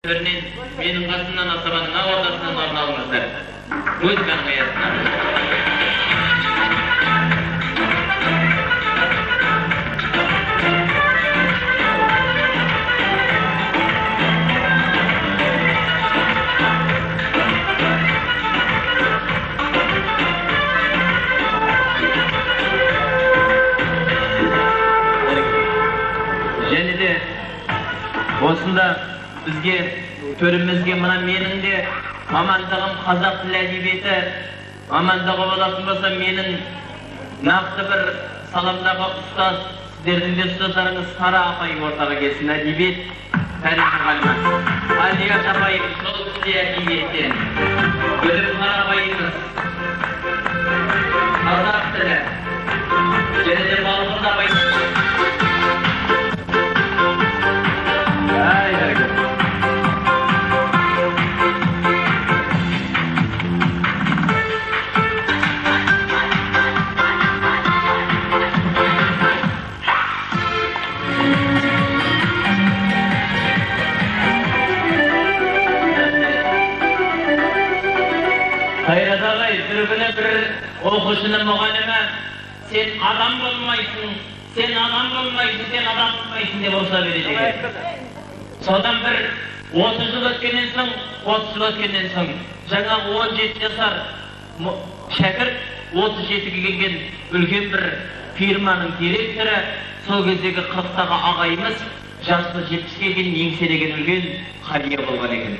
Örneğin benim kasından asabanın ортасынан орын алыңыздар. Музыканың аясына. Және де осында bizge төрімізге мына менің де мамандығым қазақ тілі әдебиеті мамандығы болатын болса менің нақты бір саламдағы ұстаз сіздердің де ұстаздарыңыз Сара апай ортаға келсін. Әдебиет тарих мұғалімі Алия апай сол тілі әдебиеттен Гүлім Қарабайымыз қазақ тілі және де Балғын апай оқушының мұғалімі сен адам болмайсың, сен адам болмайсың деп ұрса береді екен. Содан бір 30 жыл өткеннен соң жаңағы 17 жасар шәкірт 37-ге келген үлкен бір фирманың директоры сол кездегі 40-тағы ағайымыз жасы 70-ге келген еңселеген үлкен қария болған екен.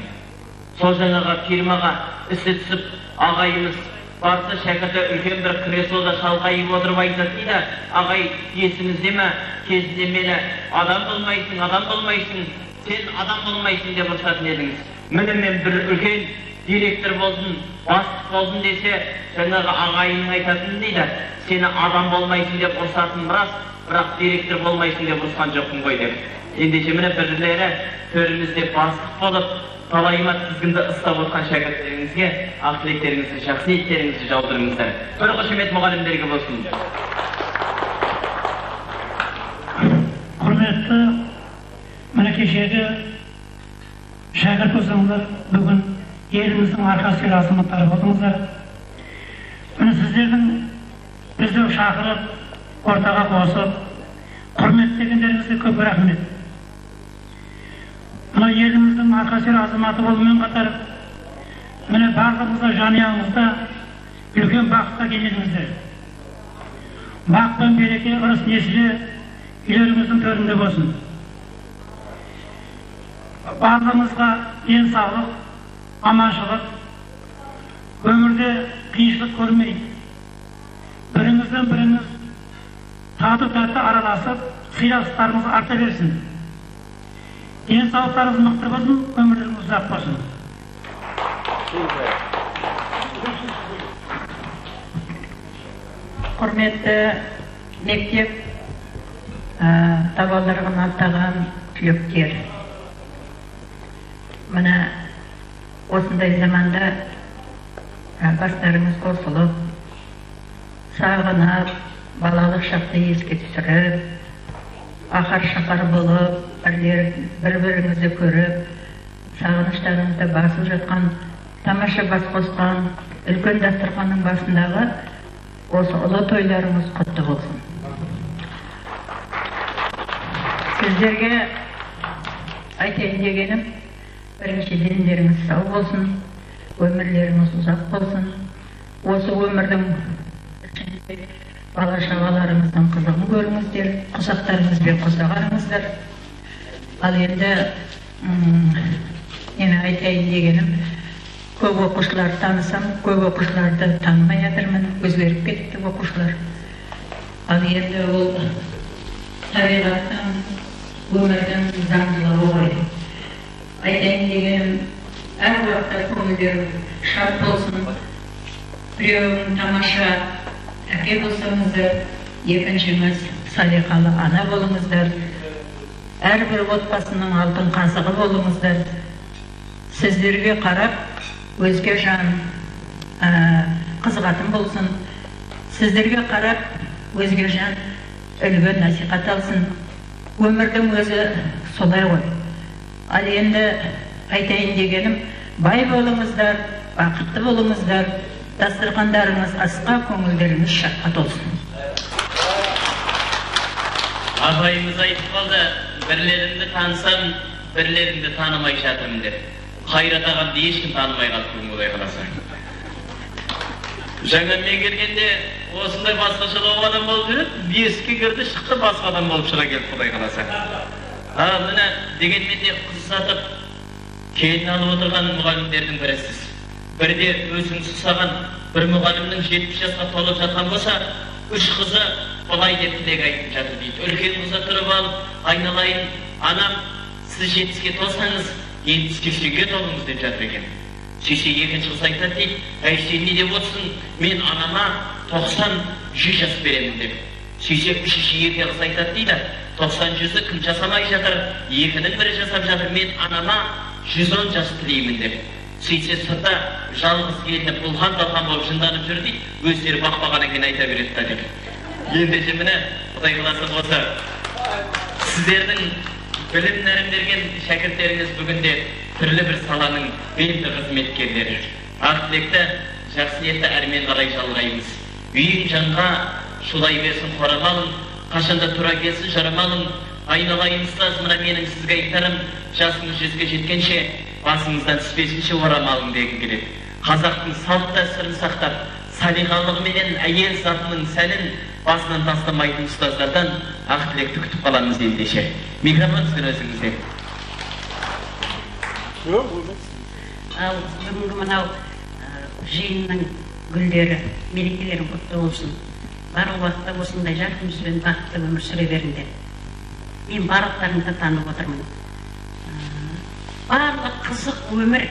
Сол жаңағы фирмаға ісі түсіп ағайымыз барса шәкірті үлкен бір креслода шалқайып отырып айтады дейді, ағай есіңізде ме, кезінде мені адам болмайсың, сен адам болмайсың деп ұрсатын едіңіз. Міне мен бір үлкен директор болсын, бастық болсын десе, жаңағы ағайының айтатын дейді, сені адам болмайсың деп ұрсатын бірақ директор болмайсың деп ұрсқан жоқпын ғой деп. Ендеше міне бірлері төрімізде бастық болып, талайма тізгінді ұстап отқан шәкірттеріңізге ақ тілектеріңізді, жақсы ниеттеріңізді жаудырыңыздар. Бір қошемет мұғалімдерге болсын. Құрметті міне кешегі шәкірт болсаңыздар, бүгін еліміздің арқа сүйер азаматтары болдыңыздар. Міне сіздердің бізді шақырып, ортаға қосып, құрметтегендеріңізге көп рахмет. Мына еліміздің арқа сүйер азаматы болумен қатар, міне барлығымызда жанұяңызда үлкен бақытқа кенеліңіздер. Бақ пен береке, ырыс несіле үйлеріңіздің төрінде болсын. Барлығымызға денсаулық, аманшылық, өмірде қиыншылық көрмей, біріңізден біріңіз тату-тәтті араласып, сыйластарыңыз арта берсін. Денсаулықтарыңыз мықты болсын, өмірлеріңіз ұзақ болсын. Құрметті мектеп табалдырығын аттаған түлектер. Мына осындай заманда бастарыңыз қосылып, сағынып, балалық шақты еске түсіріп, ақар-шақар болып, бір-біріңізді көріп, сағыныштарыңызды басып жатқан, тамаша бас қосқан, үлкен дастарханның басындағы осы ұлы тойларыңыз құтты болсын. Сіздерге айтайын дегенім, бірінші дендеріңіз сау болсын, өмірлеріңіз ұзақ болсын. Осы өмірдің бала-шағаларыңыздың қызығын көріңіздер, құсақтарыңызбен қосағарыңыздар. Ал енді мен айтайын дегенім, көп оқушылар танысам, көп оқушыларды танымай жатырмын, өзгеріп кетті оқушылар. Ал енді ол табиғаттың, өмірдің заңдылығы ғой. Айтайын дегенім, әр уақытта көңілдерің шат болсын, біреуің тамаша әке болсаңыздар, екіншіңіз салиқалы ана болыңыздар, әрбір отбасының алтын қазығы болыңыздар. Сіздерге қарап, өзге жан қызығатын болсын. Сіздерге қарап, өзге жан үлгі насихат алсын. Өмірдің өзі солай ғой. Ал енді айтайын дегенім, бай болыңыздар, бақытты болыңыздар, дастархандарыңыз асқа, көңілдеріңіз шаққа толсын. Апайымыз айтып қалды, бірлеріңді танысам, бірлеріңді танымай жатырмын деп. Қайрат ағамды ешкім танымай қалды бүгін Құдай қаласа. Жаңа мен келгенде осындай басқашалау адам болып жүреді, бесікке кірді, шықты, басқа адам болып шыға келді Құдай қаласа. Міне дегенмен де қыз сатып келін алып отырған мұғалімдердің бірісіз. Бірде өзіңіз ұстаған бір мұғалімнің 70 жасқа толып жатқан болса, 3 қызы былай деп тілек айтып жатыр дейді. Үлкен қызы тұрып алып, айналайын, анам, сіз 70-ге толсаңыз, 70-ге толыңыз деп жатыр екен. Шеше екінші қыз айтады дейді, сен не деп отырсың, мен анама 90-100 жас беремін деп. Шеше үшінші қыз айтады дейді, 90-100-ді кім жасамай жатыр, екінің бірі жасап жатыр, мен анама 110 жас тілеймін деп. Сөйтсе сыртта жалғыз келініп бұлған-талған болып жынданып жүр дейді, өздері бақпаған екен айта береді да деп. Ендеше міне Құдай қаласа болса, сіздердің білім нәрімдерген шәкірттеріңіз бүгінде түрлі бір саланың белді қызметкерлері. Ақ тілекті, жақсы ниетті әрмен қарай жалғаймыз. Үйін жанға шулай берсін қорамалың, қашанда тұра келсін жарамалың. Айналайын ұстаз, мына менің сізге айтарым, жасыңыз 100-ге жеткенше басыңыздан түспесінші орамалың деген келеді. Қазақтың салт дәстүрін сақтап, салиқалығыменен әйел затының сәнін басынан тастамайтын ұстаздардан ақ тілекті күтіп қаламыз ендеше. Микрофон сіздің өзіңізде. Ал бүгінгі мынау жиынның гүлдері, мерекелері құтты болсын. Барлық уақытта осындай жарқын жүзбен бақытты өмір сүре беріңдер. Мен барлықтарыңды танып отырмын. Барлық қызық өмір,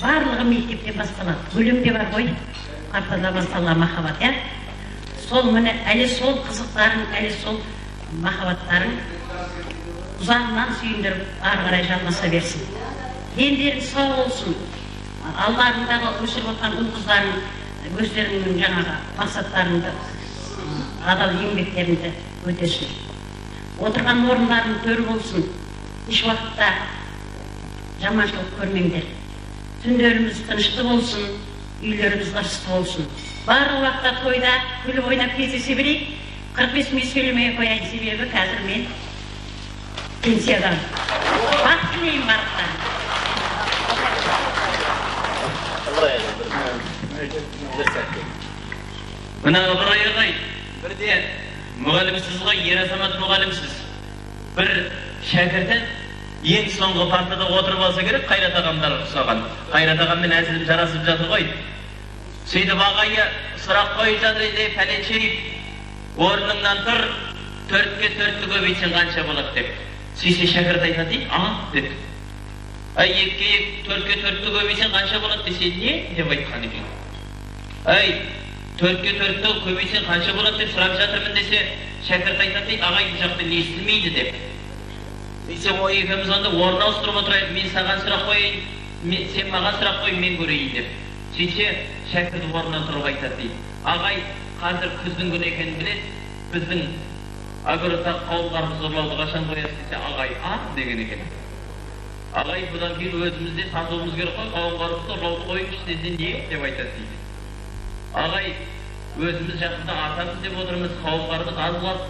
барлығы мектепте басталады. Бөлімде бар ғой, артада бастала махаббат, иә? Сол міне, әлі сол қызықтарың, әлі сол махаббаттарың ұзағынан сүйіндіріп, ары қарай жалғаса берсін. Дендерің сау болсын. Алларыңдағы өсіріп отқан ұл қыздарың өздерінің жаңағы мақсаттарыңды, адал еңбектеріңді өтесін. Отырған орындарың төр болсын. Еш уақытта жаманшылық көрмеңдер. Түндеріміз тынышты болсын, үйлеріміз ырысты болсын. Барлық уақытта тойда күліп ойнап кездесе берейік. 45 минут сөйлемей қояйын, себебі қазір мен пенсиядан. Бақыт тілеймін барлықтарыңа. Мына Ыбырай ағай, бірде мұғалімсіз ғой, ер азамат мұғалімсіз. Бір шәкірті ең соңғы партада отырып алса керек, Қайрат ағамдар ұқсаған. Қайрат ағаммен әзілім жарасып жатыр ғой. Сөйтіп ағайы сұрақ қойып жатыр еді, пәленше орныңнан тұр, 4-ке 4-ті көбейтсең қанша болады деп. Сөйтсе шәкірт айтады дейді, деді. 2-ке 4-ке 4-ті көбейтсең қанша болады десе, не деп айтқан екен. 4-ке 4-ті көбейтсең қанша болады деп сұрап жатырмын десе, шәкірт айтады дейді, ағай бұл жақта не естілмейді деп. Сөйтсе, екеуміз онда орын ауыстырып отырайық, мен саған сұрақ қойайын, сен маған сұрақ қой, мен көрейін деп. Сөйтсе, шәкірт орнынан тұрып айтады дейді, ағай, қазір күздің күні екенін біледі, біздің огородтағы қауын-қарбыз ұрлауды қашан қоясыз десе, ағай, деген екен. Ағай, бұдан кейін өзімізде сатуымыз керек қой, қауын-қарбызды ұрлауды қойыңызшы десе, не деп айтады дейді. Ағай, өзіміз жақында атамыз деп отырмыз, қауын-қарбыз аз қалды,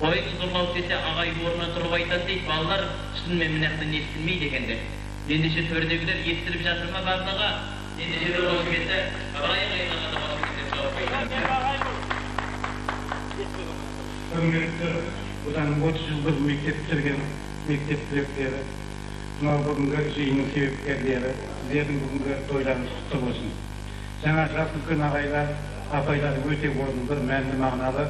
қойыңыз ұрлауды десе, ағай орнынан тұрып айтады дейді, балалар шынымен мынаяқтан естілмейді екен деп. Ендеше төрдегілер естіліп жатыр ма барлығы? Ендеше бір болып кетті, ағай қайнағанда болып кетті жауап қайтады. Құрметті бұдан 30 жылдық мектеп бітірген мектеп түлектері, мынау бүгінгі жиынның себепкерлері, сіздердің бүгінгі тойларыңыз құтты болсын. Жаңа жас үлкен ағайлар, апайлар өте орынды, мәнді мағыналы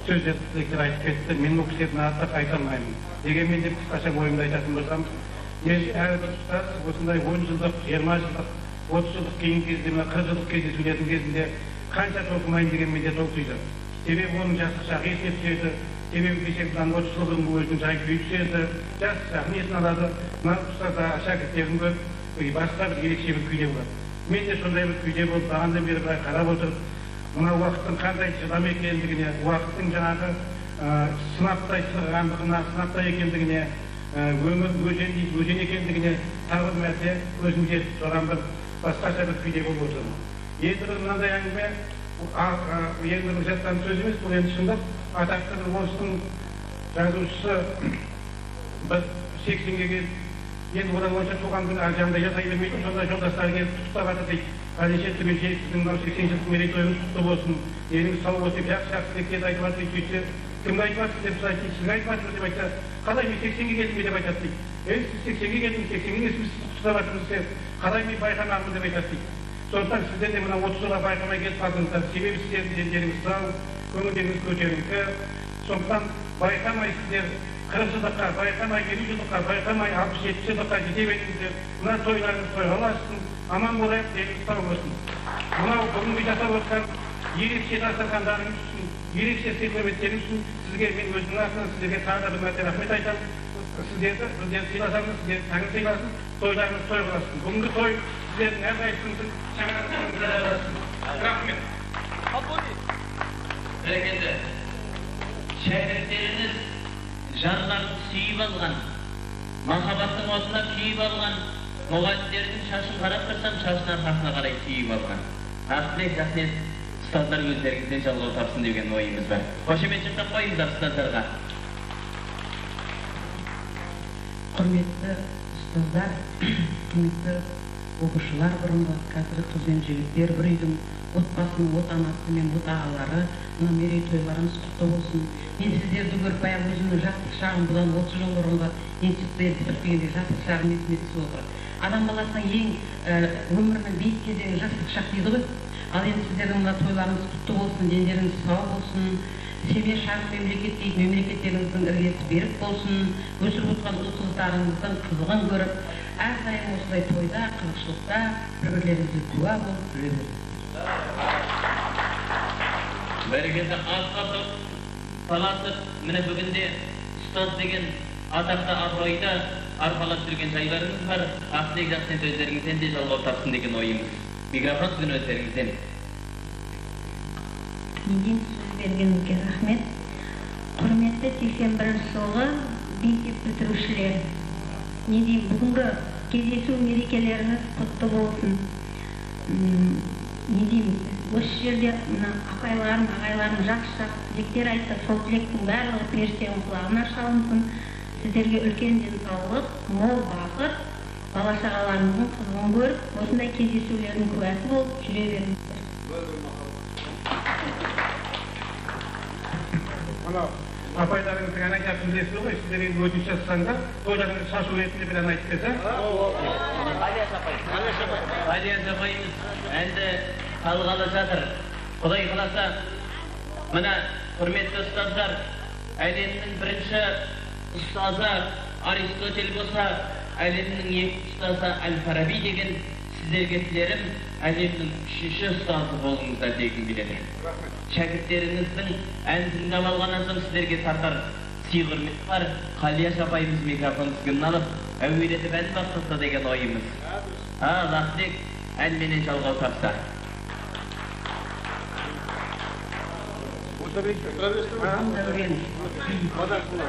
сөздер тілектер айтып кетті. Мен бұл кісілердің артық айта алмаймын. Дегенмен де қысқаша ойымды айтатын болсам, әрбір ұстаз осындай 10 жылдық, 20 жылдық, 30 жылдық кейін кезде, 40 жылдық кездесулердің кезінде қанша толқымайын дегенмен де толқиды. Себебі оның жастық шағы есіне түседі, себебі кешегіден 30 жылдың өзінің жай-күйі түседі, жастық шағын есін алады, мына ұстазда шәкірттерін көріп, басқа бір ерекше бір күйде болады. Мен де сондай бір күйде болып, бағандан бері былай қарап отырып, мына уақыттың қандай жылдам екендігіне, уақыттың жаңағы сынаптай сырғандығына, сынаптай екендігіне, өмір өзен екендігіне тағы бір мәрте өзім жетіп тұрған бір басқаша бір күйде болып отырмын. Енді бір мынандай әңгіме енді бір жаттан сөз емес, бұл енді шындық. Атақты бір орыстың жазушысы бір 80-ге келіп, енді одан ойша туған күні жанында жасай бермейтін, сонда жолдастары келіп құттықтап жатыр дейді. Әлише түгенше сіздің мынау 80 жылдық мерейтойыңыз құтты болсын, еліңіз сау болсын деп жақсы деп тез айтып жатыр дейді. Сөйтсе, кімге айтып жатсыз деп сұрайды дейді, сізге айтып жатырмыз деп айтса, қалай мен 80-ге келдім деп айтады дейді. Сіз 80-ге келдіңіз, 80-ге сіз құттықтап жатырмыз деп, қалай мен байқамағымын деп айтады дейді. Сондықтан сіздер де мына 30 жылға байқамай келіп қалдыңыздар, себебі сіздердің дендеріңіз сау, көңілдеріңіз көтеріңкі. Сондықтан байқамайсыздар 40 жылдыққа, байқамай 50 жылдыққа, байқамай 60-70 жылдыққа жете беріңіздер. Мына тойларыңыз тойға ұлассын, аман болайық, деніңіз сау болсын. Мынау бүгінгі жасап отқан ерекше дастархандарыңыз үшін, ерекше сый-құрметтеріңіз үшін сізге мен өзімнің атымнан сіздерге тағы да бір мәрте рахмет айтамын. Сіздерді сыйласамыз, сіздер таңын сыйласын, тойларыңыз той қыласын. Бүгінгі той сіздердің әрқайсыңыздың шаңырақтарыңызға жарасын. Рахмет. Бәрекелді. Шәкірттеріңіз жарларын сүйіп алған, махаббаттың отына күйіп алған, мұғалімдердің шашын қарап тұрсам, шашынан сақына қарай сүйіп алған. Ақылет, рахмет, ұстаздар өздеріңізден жалғау тапсын деген ойымыз бар. Қошемет жақтап қойыңыздар ұстаздарға. Құрметті ұстаздар, құрметті оқушылар, бұрынғы қазіргі қыз бен жігіттер, бір үйдің отбасының отанасы мен отағалары, мына мерейтойларыңыз құтты болсын. Мен сіздерді көріп, баяғы өзімнің жастық шағым, бұдан 30 жыл бұрынғы институтты бітіргенде жастық шағым есіме түсіп отыр. Адам баласының ең өмірінің биік кезеңі жастық шақ дейді ғой. Ал енді сіздердің мына тойларыңыз құтты болсын, дендеріңіз сау болсын, семья шағын мемлекет дейді, мемлекеттеріңіздің іргесі берік болсын, өсіп отқан ұл-қыздарыңыздың қызығын көріп, әрдайым осылай тойда, қызықшылықта бір-бірлеріңізге куә болып жүре беріңіз. Бәрекелді атқа таласып, міне бүгінде ұстаз деген атақты абыройды арқалап жүрген жайларыңыз бар. Ақылет, рахмет, өздеріңізден де жалғау тапсын деген ойымыз. Микрофон бүгін өздеріңізден. Менден сөз бергеніңізге рахмет. Құрметті 81-ші жылғы мектеп бітірушілер, не деймін, бүгінгі кездесу мерекелеріңіз құтты болсын. Не деймін, осы жерде мына апайларым, ағайларым жақсы тілектер айтты, сол тілектің барлығы періштенің құлағына шалынсын. Сіздерге үлкен денсаулық, мол бақыт, бала-шағаларыңыздың қызығын көріп, осындай кездесулердің куәсі болып жүре беріңіздер. Апайларыңыздың ән айтатынын білесіз ғой, сіздер енді 4 жассаңда тойларыңыз шашу ретінде бір ән айтып берсе. Алияш апайымыз әнді қалғалы жатыр. Құдай қаласа, мына құрметті ұстаздар, әлемнің бірінші ұстазы Аристотель болса, әлемнің екінші ұстазы Әл-Фараби деген сіздерге тілерім, әлемнің 3-ші ұстазы болыңыздар дегім келеді. Шәкірттеріңіздің ән тыңдап алғаннан соң сіздерге тартар сый-құрмет бар. Қалияш апайымыз микрофон тізгінін алып, әуелетіп ән бастаса деген ойымыз. Лақтек әнменен жалғау тапса.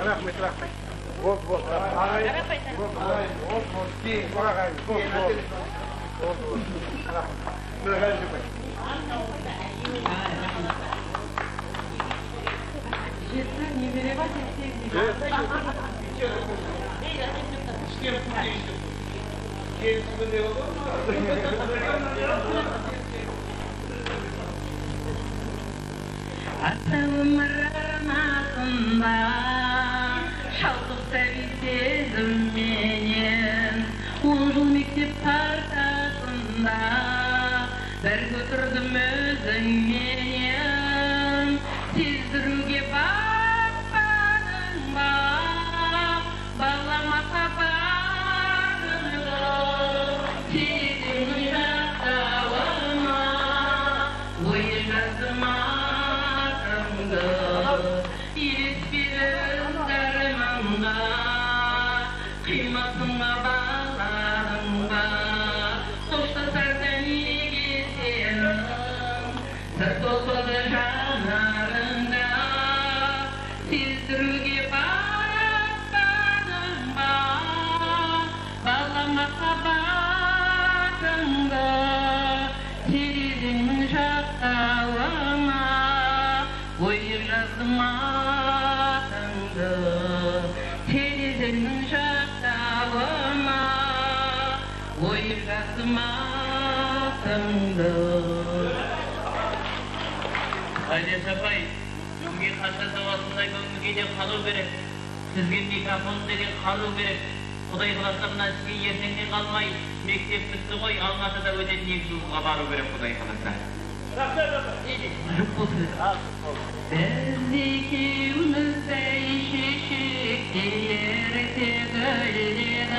Рахмет. Вот. Атымыр арнасында шалқып сәби сезімменен 10 жыл мектеп партасында бір көтердім өзіңменен сездіруге бақпадың ба баламаса бардың сезімнің жақтауыма ой жаздым атымды еспелі дарыманға қимасыңа баларыңға қоштасарда неге сенің сыр толқыды жанарыңда сездіруге бақпадың ба балама atыңды терезенің жақтауына ойғаздым атыңды. Айдес апай, бүгінге қашан сауасындай көңілге қалу керек. Сізге микрофон деген қалу керек. Құдай қаласа мына сізге ертеңнен қалмай, мектеп бітті ғой, Алматыда өтетін 2 жылға бару керек Құдай қаласа. Біз екеуміз де шешек ерте гүлдедік.